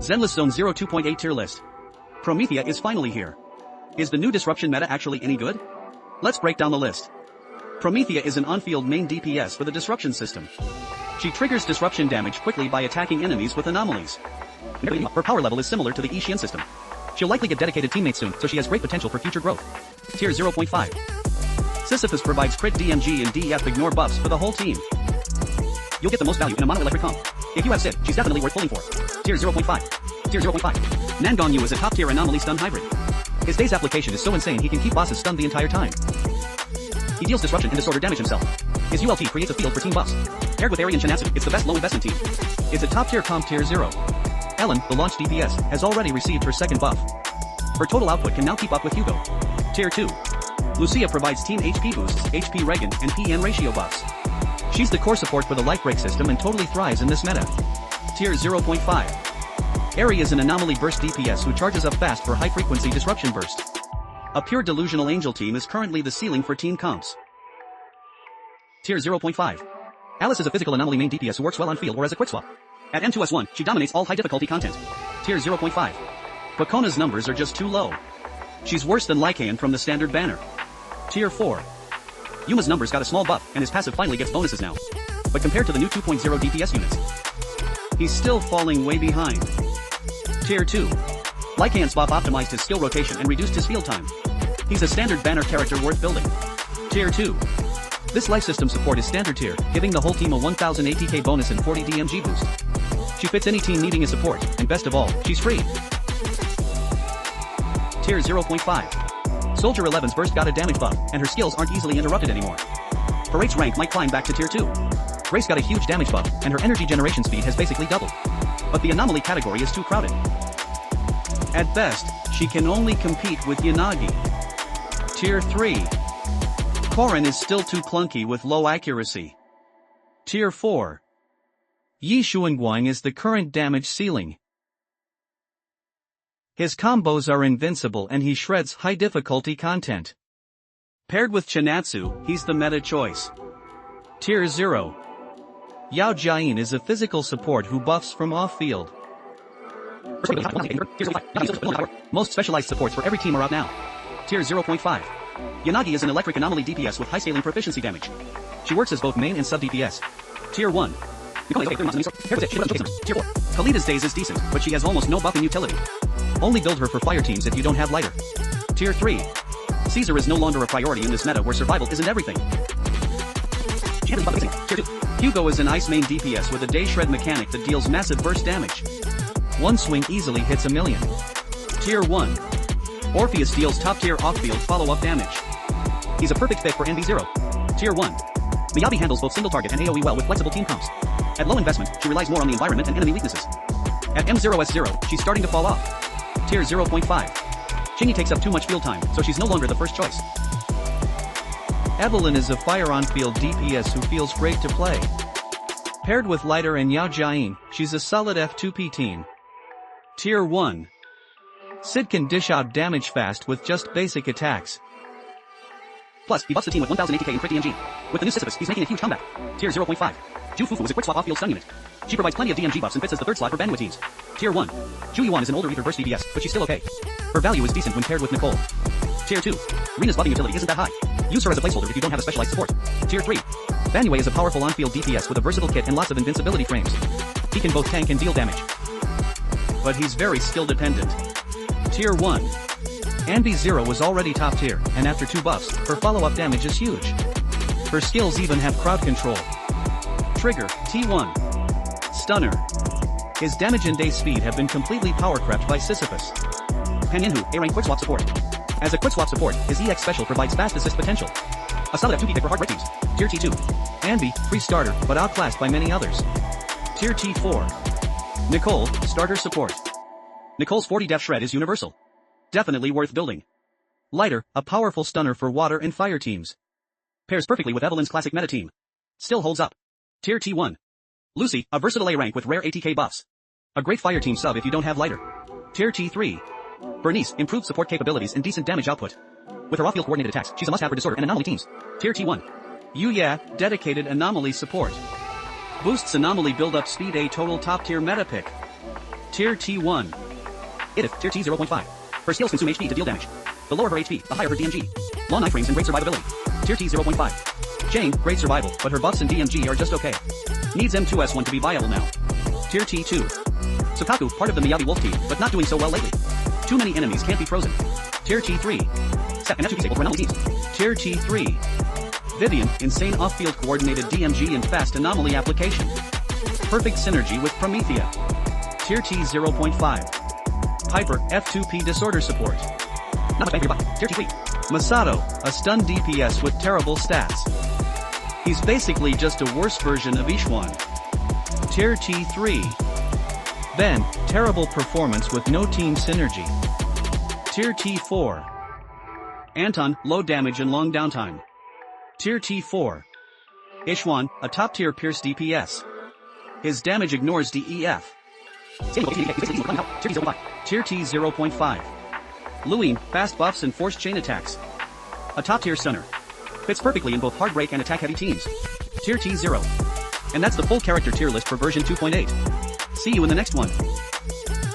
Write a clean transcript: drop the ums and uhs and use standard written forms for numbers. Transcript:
Zenless Zone 0 2.8 tier list. Promethia is finally here. Is the new disruption meta actually any good? Let's break down the list. Promethia is an on-field main DPS with a disruption system. She triggers disruption damage quickly by attacking enemies with anomalies. Her power level is similar to the Ishian system. She'll likely get dedicated teammates soon, so she has great potential for future growth. Tier 0.5. Sisyphus provides crit DMG and DF ignore buffs for the whole team. You'll get the most value in a mono-electric comp. If you have Sid, she's definitely worth pulling for. Tier 0.5. Tier 0.5. Nangon Yu is a top-tier anomaly stun hybrid. His day's application is so insane he can keep bosses stunned the entire time. He deals disruption and disorder damage himself. His ULT creates a field for team buffs. Paired with Ari and Shinatsu, it's the best low investment team. It's a top-tier comp tier 0. Ellen, the launch DPS, has already received her second buff. Her total output can now keep up with Hugo. Tier 2. Lucia provides team HP boosts, HP regen, and PN ratio buffs. She's the core support for the light break system and totally thrives in this meta. Tier 0.5. Ari is an anomaly burst DPS who charges up fast for high-frequency disruption burst. A pure delusional angel team is currently the ceiling for team comps. Tier 0.5. Alice is a physical anomaly main DPS who works well on field or as a quick swap. At M2S1, she dominates all high difficulty content. Tier 0.5. Bakona's numbers are just too low. She's worse than Lycaon from the standard banner. Tier 4. Yuma's numbers got a small buff and his passive finally gets bonuses now. But compared to the new 2.0 DPS units, he's still falling way behind. Tier 2. Lycaon's buff optimized his skill rotation and reduced his field time. He's a standard banner character worth building. Tier 2. This life system support is standard tier, giving the whole team a 1000 ATK bonus and 40 DMG boost. She fits any team needing a support, and best of all, she's free. Tier 0.5. Soldier 11's burst got a damage buff, and her skills aren't easily interrupted anymore. Her rate's rank might climb back to tier 2. Grace got a huge damage buff, and her energy generation speed has basically doubled. But the anomaly category is too crowded. At best, she can only compete with Yanagi. Tier 3. Korin is still too clunky with low accuracy. Tier 4. Yi Xuanguang is the current damage ceiling. His combos are invincible and he shreds high difficulty content. Paired with Chinatsu, he's the meta choice. Tier 0. Yao Jiayin is a physical support who buffs from off-field. Most specialized supports for every team are out now. Tier 0.5. Yanagi is an electric anomaly DPS with high scaling proficiency damage. She works as both main and sub DPS. Tier 1. Tier 4. Kalida's days is decent, but she has almost no buffing utility. Only build her for fire teams if you don't have lighter. Tier 3. Caesar is no longer a priority in this meta where survival isn't everything. Tier 2. Hugo is an ice main DPS with a day shred mechanic that deals massive burst damage. One swing easily hits 1,000,000. Tier 1. Orpheus deals top-tier off-field follow-up damage. He's a perfect fit for NV0. Tier 1. Miyabi handles both single target and AoE well with flexible team comps. At low investment, she relies more on the environment and enemy weaknesses. At M0S0, she's starting to fall off. Tier 0.5. Chingy takes up too much field time, so she's no longer the first choice. Evelyn is a fire on-field DPS who feels great to play. Paired with Lighter and Yao Jiayin, she's a solid F2P teen. Tier 1. Sid can dish out damage fast with just basic attacks. Plus, he buffs the team with 1000 ATK and crit DMG. With the new Sisyphus, he's making a huge comeback. Tier 0.5. Ju Fufu is a quick swap off-field stun unit. She provides plenty of DMG buffs and fits as the third slot for Banwa teams. Tier 1. Ju Yuan is an older ether burst DPS, but she's still okay. Her value is decent when paired with Nicole. Tier 2. Rina's buffing utility isn't that high. Use her as a placeholder if you don't have a specialized support. Tier 3. Banwa is a powerful on-field DPS with a versatile kit and lots of invincibility frames. He can both tank and deal damage. But he's very skill dependent. Tier 1. Anvi0 was already top tier, and after 2 buffs, her follow-up damage is huge. Her skills even have crowd control. Trigger, T1. Stunner. His damage and day speed have been completely power-crept by Sisyphus. Panyinhu, A-rank quick swap support. As a quick swap support, his EX special provides fast assist potential. A solid F2P pick for hard break teams. Tier T2. Anvi, free starter, but outclassed by many others. Tier T4. Nicole, starter support. Nicole's 40 def shred is universal. Definitely worth building. Lighter, a powerful stunner for water and fire teams. Pairs perfectly with Evelyn's classic meta team. Still holds up. Tier T1. Lucy, a versatile A rank with rare ATK buffs. A great fire team sub if you don't have lighter. Tier T3. Bernice, improved support capabilities and decent damage output. With her off-field coordinated attacks, she's a must-have for disorder and anomaly teams. Tier T1. Yuya, dedicated anomaly support. Boosts anomaly build-up speed, a total top-tier meta pick. Tier T1. Edith, Tier T 0.5. Her skills consume HP to deal damage. The lower her HP, the higher her DMG. Long iframes and great survivability. Tier T 0.5. Jane, great survival, but her buffs and DMG are just okay. Needs M2S1 to be viable now. Tier T2. Sukaku, part of the Miyabi Wolf team, but not doing so well lately. Too many enemies can't be frozen. Tier T3. Set and F2 disabled for anomaly teams. Tier T3. Vivian, insane off-field coordinated DMG and fast anomaly application. Perfect synergy with Promethia. Tier T 0.5. Piper, F2P disorder support. Not much bang for your buck. Tier T3. Masato, a stun DPS with terrible stats. He's basically just a worse version of Ishwan. Tier T3. Ben, terrible performance with no team synergy. Tier T4. Anton, low damage and long downtime. Tier T4. Ishwan, a top-tier Pierce DPS. His damage ignores DEF. Tier T0.5. Tier T 0.5. Luin, fast buffs and force chain attacks. A top-tier stunner. Fits perfectly in both hard break and attack-heavy teams. Tier T0. And that's the full character tier list for version 2.8. See you in the next one.